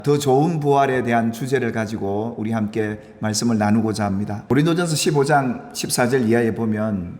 더 좋은 부활에 대한 주제를 가지고 우리 함께 말씀을 나누고자 합니다. 고린도전서 15장 14절 이하에 보면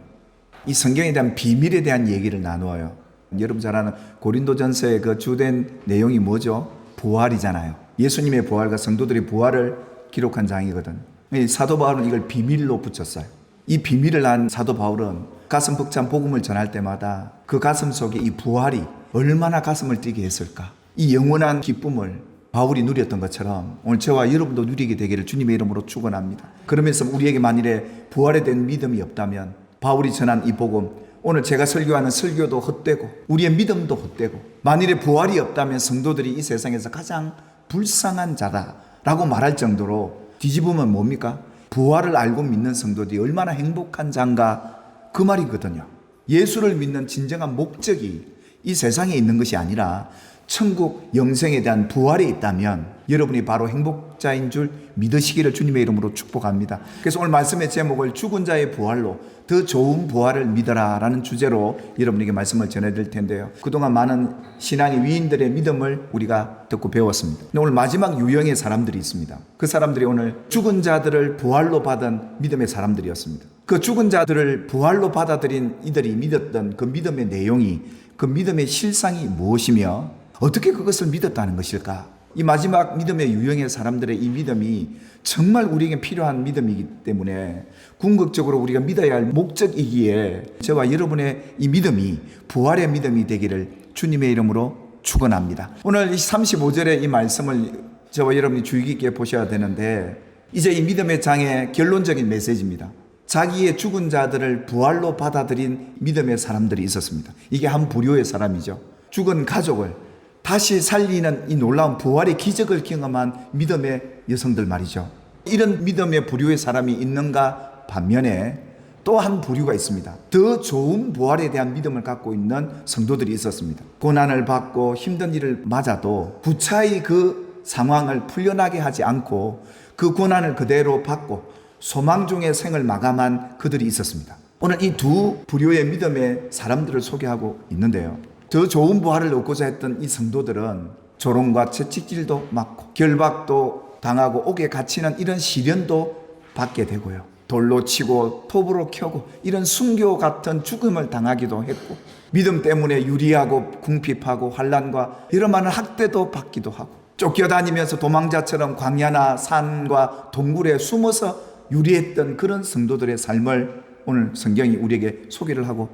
이 성경에 대한 비밀에 대한 얘기를 나누어요. 여러분 잘 아는 고린도전서의 그 주된 내용이 뭐죠? 부활이잖아요. 예수님의 부활과 성도들의 부활을 기록한 장이거든. 사도 바울은 이걸 비밀로 붙였어요. 이 비밀을 안 사도 바울은 가슴 벅찬 복음을 전할 때마다 그 가슴 속에 이 부활이 얼마나 가슴을 뛰게 했을까. 이 영원한 기쁨을 바울이 누렸던 것처럼 오늘 저와 여러분도 누리게 되기를 주님의 이름으로 축원합니다. 그러면서 우리에게 만일에 부활에 대한 믿음이 없다면 바울이 전한 이 복음, 오늘 제가 설교하는 설교도 헛되고 우리의 믿음도 헛되고, 만일에 부활이 없다면 성도들이 이 세상에서 가장 불쌍한 자다라고 말할 정도로 뒤집으면 뭡니까? 부활을 알고 믿는 성도들이 얼마나 행복한 자인가, 그 말이거든요. 예수를 믿는 진정한 목적이 이 세상에 있는 것이 아니라 천국 영생에 대한 부활이 있다면 여러분이 바로 행복자인 줄 믿으시기를 주님의 이름으로 축복합니다. 그래서 오늘 말씀의 제목을 죽은 자의 부활로 더 좋은 부활을 믿어라 라는 주제로 여러분에게 말씀을 전해드릴 텐데요. 그동안 많은 신앙의 위인들의 믿음을 우리가 듣고 배웠습니다. 근데 오늘 마지막 유형의 사람들이 있습니다. 그 사람들이 오늘 죽은 자들을 부활로 받은 믿음의 사람들이었습니다. 그 죽은 자들을 부활로 받아들인 이들이 믿었던 그 믿음의 내용이, 그 믿음의 실상이 무엇이며 어떻게 그것을 믿었다는 것일까? 이 마지막 믿음의 유형의 사람들의 이 믿음이 정말 우리에게 필요한 믿음이기 때문에 궁극적으로 우리가 믿어야 할 목적이기에 저와 여러분의 이 믿음이 부활의 믿음이 되기를 주님의 이름으로 축원합니다. 오늘 35절의 이 말씀을 저와 여러분이 주의 깊게 보셔야 되는데, 이제 이 믿음의 장의 결론적인 메시지입니다. 자기의 죽은 자들을 부활로 받아들인 믿음의 사람들이 있었습니다. 이게 한 부류의 사람이죠. 죽은 가족을 다시 살리는 이 놀라운 부활의 기적을 경험한 믿음의 여성들 말이죠. 이런 믿음의 부류의 사람이 있는가 반면에 또 한 부류가 있습니다. 더 좋은 부활에 대한 믿음을 갖고 있는 성도들이 있었습니다. 고난을 받고 힘든 일을 맞아도 부차히 그 상황을 풀려나게 하지 않고 그 고난을 그대로 받고 소망 중의 생을 마감한 그들이 있었습니다. 오늘 이 두 부류의 믿음의 사람들을 소개하고 있는데요. 더 좋은 부활을 얻고자 했던 이 성도들은 조롱과 채찍질도 맞고 결박도 당하고 옥에 갇히는 이런 시련도 받게 되고요. 돌로 치고 톱으로 켜고 이런 순교 같은 죽음을 당하기도 했고, 믿음 때문에 유리하고 궁핍하고 환난과 여러 많은 학대도 받기도 하고, 쫓겨다니면서 도망자처럼 광야나 산과 동굴에 숨어서 유리했던 그런 성도들의 삶을 오늘 성경이 우리에게 소개를 하고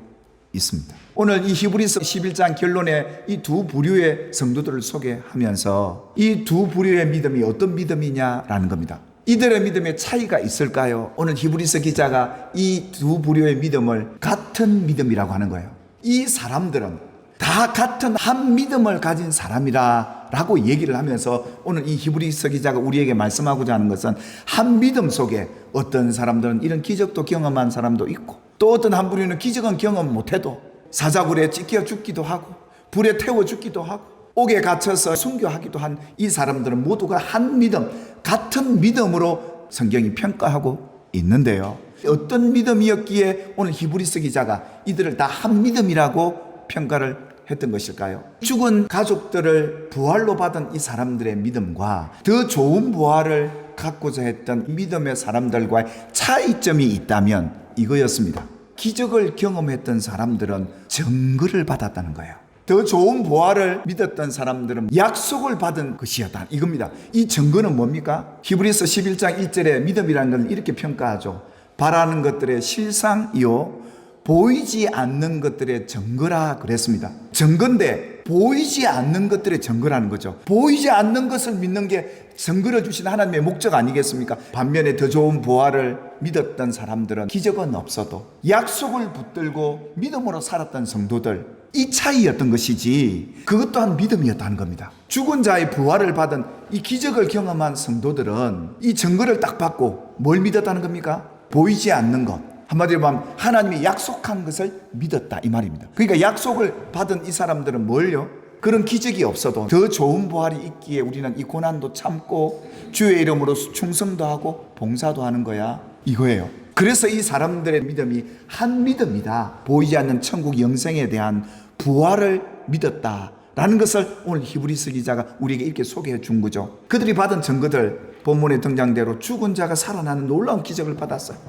있습니다. 오늘 이 히브리서 11장 결론에 이 두 부류의 성도들을 소개하면서 이 두 부류의 믿음이 어떤 믿음이냐라는 겁니다. 이들의 믿음에 차이가 있을까요? 오늘 히브리서 기자가 이 두 부류의 믿음을 같은 믿음이라고 하는 거예요. 이 사람들은 다 같은 한 믿음을 가진 사람이라 라고 얘기를 하면서 오늘 이 히브리서 기자가 우리에게 말씀하고자 하는 것은, 한 믿음 속에 어떤 사람들은 이런 기적도 경험한 사람도 있고, 또 어떤 한 부류는 기적은 경험 못해도 사자굴에 찢겨 죽기도 하고 불에 태워 죽기도 하고 옥에 갇혀서 순교하기도 한 이 사람들은 모두가 한 믿음, 같은 믿음으로 성경이 평가하고 있는데요. 어떤 믿음이었기에 오늘 히브리서 기자가 이들을 다 한 믿음이라고 평가를 했던 것일까요? 죽은 가족들을 부활로 받은 이 사람들의 믿음과 더 좋은 부활을 갖고자 했던 믿음의 사람들과의 차이점이 있다면 이거였습니다. 기적을 경험했던 사람들은 증거를 받았다는 거예요. 더 좋은 부활을 믿었던 사람들은 약속을 받은 것이었다, 이겁니다. 이 증거는 뭡니까? 히브리서 11장 1절에 믿음이라는 걸 이렇게 평가하죠. 바라는 것들의 실상이요 보이지 않는 것들의 증거라 그랬습니다. 증거인데 보이지 않는 것들의 증거라는 거죠. 보이지 않는 것을 믿는 게 증거를 주신 하나님의 목적 아니겠습니까? 반면에 더 좋은 부활을 믿었던 사람들은 기적은 없어도 약속을 붙들고 믿음으로 살았던 성도들, 이 차이였던 것이지 그것 또한 믿음이었다는 겁니다. 죽은 자의 부활을 받은 이 기적을 경험한 성도들은 이 증거를 딱 받고 뭘 믿었다는 겁니까? 보이지 않는 것, 한마디로 말하면 하나님이 약속한 것을 믿었다, 이 말입니다. 그러니까 약속을 받은 이 사람들은 뭘요? 그런 기적이 없어도 더 좋은 부활이 있기에 우리는 이 고난도 참고 주의 이름으로 충성도 하고 봉사도 하는 거야, 이거예요. 그래서 이 사람들의 믿음이 한 믿음이다. 보이지 않는 천국 영생에 대한 부활을 믿었다 라는 것을 오늘 히브리서 기자가 우리에게 이렇게 소개해 준 거죠. 그들이 받은 증거들, 본문의 등장대로 죽은 자가 살아나는 놀라운 기적을 받았어요.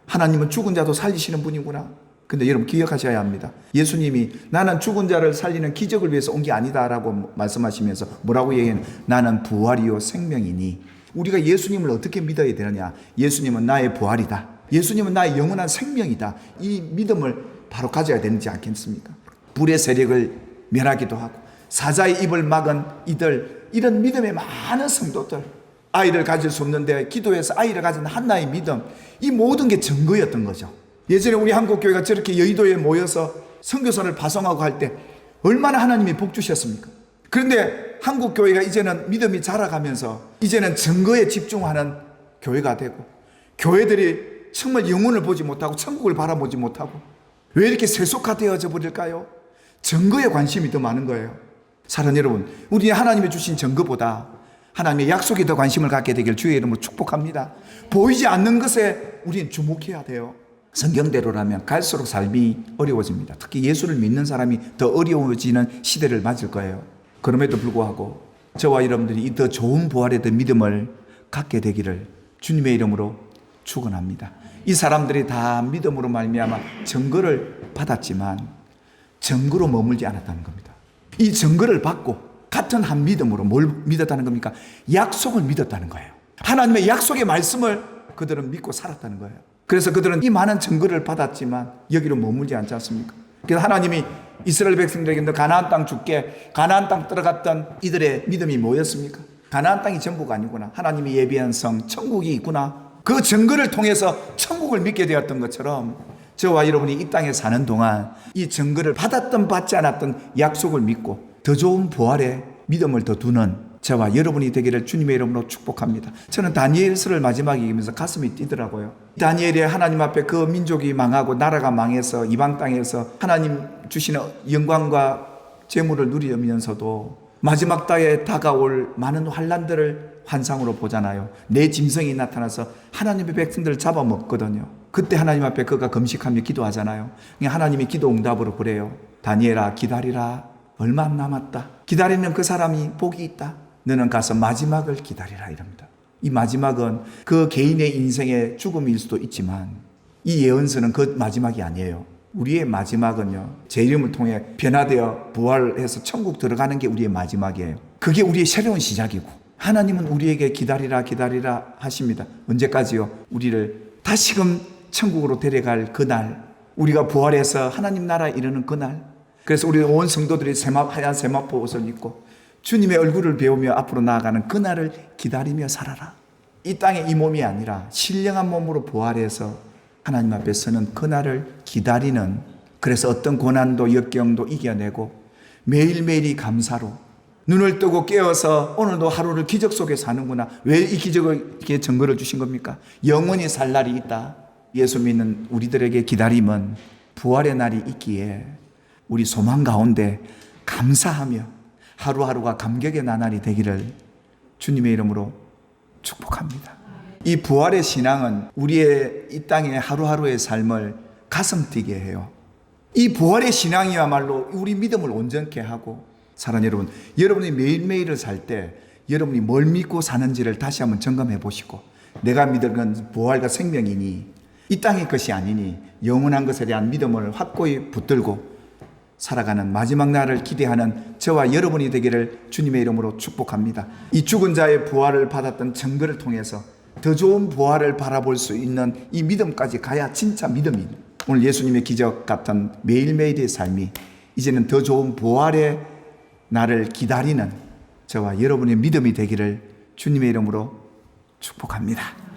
하나님은 죽은 자도 살리시는 분이구나. 근데 여러분 기억하셔야 합니다. 예수님이 나는 죽은 자를 살리는 기적을 위해서 온 게 아니다 라고 말씀하시면서 뭐라고 얘기해요? 나는 부활이요 생명이니. 우리가 예수님을 어떻게 믿어야 되느냐? 예수님은 나의 부활이다. 예수님은 나의 영원한 생명이다. 이 믿음을 바로 가져야 되지 않겠습니까? 불의 세력을 멸하기도 하고 사자의 입을 막은 이들, 이런 믿음의 많은 성도들, 아이를 가질 수 없는데 기도해서 아이를 가진 한나의 믿음, 이 모든 게 증거였던 거죠. 예전에 우리 한국교회가 저렇게 여의도에 모여서 선교사를 파송하고 할 때 얼마나 하나님이 복 주셨습니까? 그런데 한국교회가 이제는 믿음이 자라가면서 이제는 증거에 집중하는 교회가 되고, 교회들이 정말 영혼을 보지 못하고 천국을 바라보지 못하고 왜 이렇게 세속화되어져 버릴까요? 증거에 관심이 더 많은 거예요. 사랑하는 여러분, 우리 하나님이 주신 증거보다 하나님의 약속에 더 관심을 갖게 되길 주의 이름으로 축복합니다. 보이지 않는 것에 우리는 주목해야 돼요. 성경대로라면 갈수록 삶이 어려워집니다. 특히 예수를 믿는 사람이 더 어려워지는 시대를 맞을 거예요. 그럼에도 불구하고 저와 여러분들이 이 더 좋은 부활의 더 믿음을 갖게 되기를 주님의 이름으로 축원합니다. 이 사람들이 다 믿음으로 말미암아 증거를 받았지만 증거로 머물지 않았다는 겁니다. 이 증거를 받고 같은 한 믿음으로 뭘 믿었다는 겁니까? 약속을 믿었다는 거예요. 하나님의 약속의 말씀을 그들은 믿고 살았다는 거예요. 그래서 그들은 이 많은 증거를 받았지만 여기로 머물지 않지 않습니까? 그래서 하나님이 이스라엘 백성들에게 너 가나안 땅 줄게, 가나안 땅 들어갔던 이들의 믿음이 뭐였습니까? 가나안 땅이 전부가 아니구나. 하나님이 예비한 성 천국이 있구나. 그 증거를 통해서 천국을 믿게 되었던 것처럼 저와 여러분이 이 땅에 사는 동안 이 증거를 받았던 받지 않았던 약속을 믿고 더 좋은 부활의 믿음을 더 두는 저와 여러분이 되기를 주님의 이름으로 축복합니다. 저는 다니엘서를 마지막에 읽으면서 가슴이 뛰더라고요. 다니엘이 하나님 앞에 그 민족이 망하고 나라가 망해서 이방 땅에서 하나님 주시는 영광과 재물을 누리면서도 마지막 때에 다가올 많은 환난들을 환상으로 보잖아요. 내 짐승이 나타나서 하나님의 백성들을 잡아먹거든요. 그때 하나님 앞에 그가 금식하며 기도하잖아요. 하나님이 기도 응답으로 그래요. 다니엘아 기다리라. 얼마 안 남았다. 기다리는 그 사람이 복이 있다. 너는 가서 마지막을 기다리라 이럽니다. 이 마지막은 그 개인의 인생의 죽음일 수도 있지만 이 예언서는 그 마지막이 아니에요. 우리의 마지막은요, 제 이름을 통해 변화되어 부활해서 천국 들어가는 게 우리의 마지막이에요. 그게 우리의 새로운 시작이고 하나님은 우리에게 기다리라 기다리라 하십니다. 언제까지요? 우리를 다시금 천국으로 데려갈 그날, 우리가 부활해서 하나님 나라에 이르는 그날. 그래서 우리 온 성도들이 하얀 세마포 옷을 입고 주님의 얼굴을 배우며 앞으로 나아가는 그날을 기다리며 살아라. 이 땅의 이 몸이 아니라 신령한 몸으로 부활해서 하나님 앞에 서는 그날을 기다리는, 그래서 어떤 고난도 역경도 이겨내고 매일매일이 감사로 눈을 뜨고 깨어서 오늘도 하루를 기적 속에 사는구나. 왜 이 기적을 이렇게 증거를 주신 겁니까? 영원히 살 날이 있다. 예수 믿는 우리들에게 기다림은 부활의 날이 있기에 우리 소망 가운데 감사하며 하루하루가 감격의 나날이 되기를 주님의 이름으로 축복합니다. 이 부활의 신앙은 우리의 이 땅의 하루하루의 삶을 가슴 뛰게 해요. 이 부활의 신앙이야말로 우리 믿음을 온전케 하고, 사랑하는 여러분, 여러분이 매일매일을 살 때 여러분이 뭘 믿고 사는지를 다시 한번 점검해 보시고, 내가 믿는 건 부활과 생명이니 이 땅의 것이 아니니 영원한 것에 대한 믿음을 확고히 붙들고 살아가는 마지막 날을 기대하는 저와 여러분이 되기를 주님의 이름으로 축복합니다. 이 죽은 자의 부활을 받았던 증거를 통해서 더 좋은 부활을 바라볼 수 있는 이 믿음까지 가야 진짜 믿음입니다. 오늘 예수님의 기적 같은 매일매일의 삶이 이제는 더 좋은 부활의 날을 기다리는 저와 여러분의 믿음이 되기를 주님의 이름으로 축복합니다.